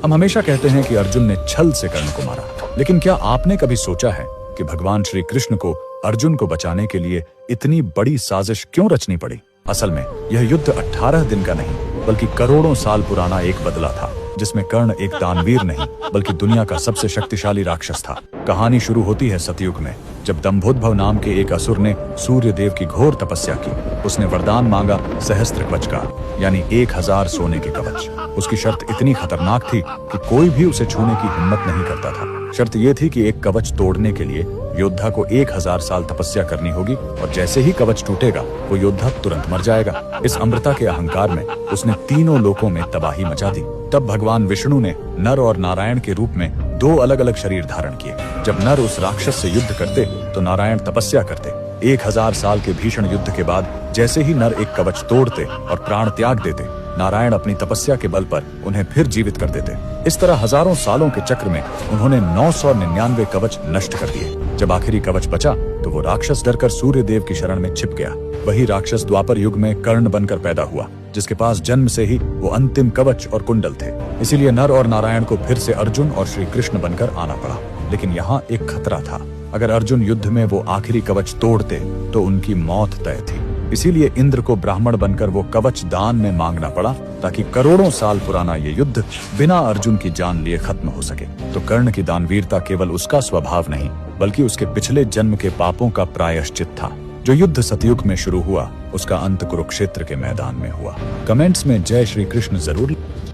हम हमेशा कहते हैं कि अर्जुन ने छल से कर्ण को मारा, लेकिन क्या आपने कभी सोचा है कि भगवान श्री कृष्ण को अर्जुन को बचाने के लिए इतनी बड़ी साजिश क्यों रचनी पड़ी? असल में यह युद्ध 18 दिन का नहीं बल्कि करोड़ों साल पुराना एक बदला था, जिसमें कर्ण एक दानवीर नहीं बल्कि दुनिया का सबसे शक्तिशाली राक्षस था। कहानी शुरू होती है सतयुग में, जब दंभोद्भव नाम के एक असुर ने सूर्य देव की घोर तपस्या की। उसने वरदान मांगा सहस्त्र कवच का, यानी 1000 सोने के कवच। उसकी शर्त इतनी खतरनाक थी कि कोई भी उसे छूने की हिम्मत नहीं करता था। शर्त यह थी कि एक कवच तोड़ने के लिए योद्धा को 1000 साल तपस्या करनी होगी, और जैसे ही कवच टूटेगा वो योद्धा तुरंत मर जाएगा। इस अमृता के अहंकार में उसने तीनों लोकों में तबाही मचा दी। तब भगवान विष्णु ने नर और नारायण के रूप में 2 अलग अलग शरीर धारण किए। जब नर उस राक्षस से युद्ध करते तो नारायण तपस्या करते। 1000 साल के भीषण युद्ध के बाद जैसे ही नर एक कवच तोड़ते और प्राण त्याग देते, नारायण अपनी तपस्या के बल पर उन्हें फिर जीवित कर देते। इस तरह हजारों सालों के चक्र में उन्होंने 999 कवच नष्ट कर दिए। जब आखिरी कवच बचा तो वो राक्षस डरकर सूर्य देव की शरण में छिप गया। वही राक्षस द्वापर युग में कर्ण बनकर पैदा हुआ, जिसके पास जन्म से ही वो अंतिम कवच और कुंडल थे। इसीलिए नर और नारायण को फिर से अर्जुन और श्री कृष्ण बनकर आना पड़ा। लेकिन यहाँ एक खतरा था, अगर अर्जुन युद्ध में वो आखिरी कवच तोड़ते तो उनकी मौत तय थी। इसीलिए इंद्र को ब्राह्मण बनकर वो कवच दान में मांगना पड़ा, ताकि करोड़ों साल पुराना ये युद्ध बिना अर्जुन की जान लिए खत्म हो सके। तो कर्ण की दानवीरता केवल उसका स्वभाव नहीं बल्कि उसके पिछले जन्म के पापों का प्रायश्चित था। जो युद्ध सतयुग में शुरू हुआ उसका अंत कुरुक्षेत्र के मैदान में हुआ। कमेंट्स में जय श्री कृष्ण जरूर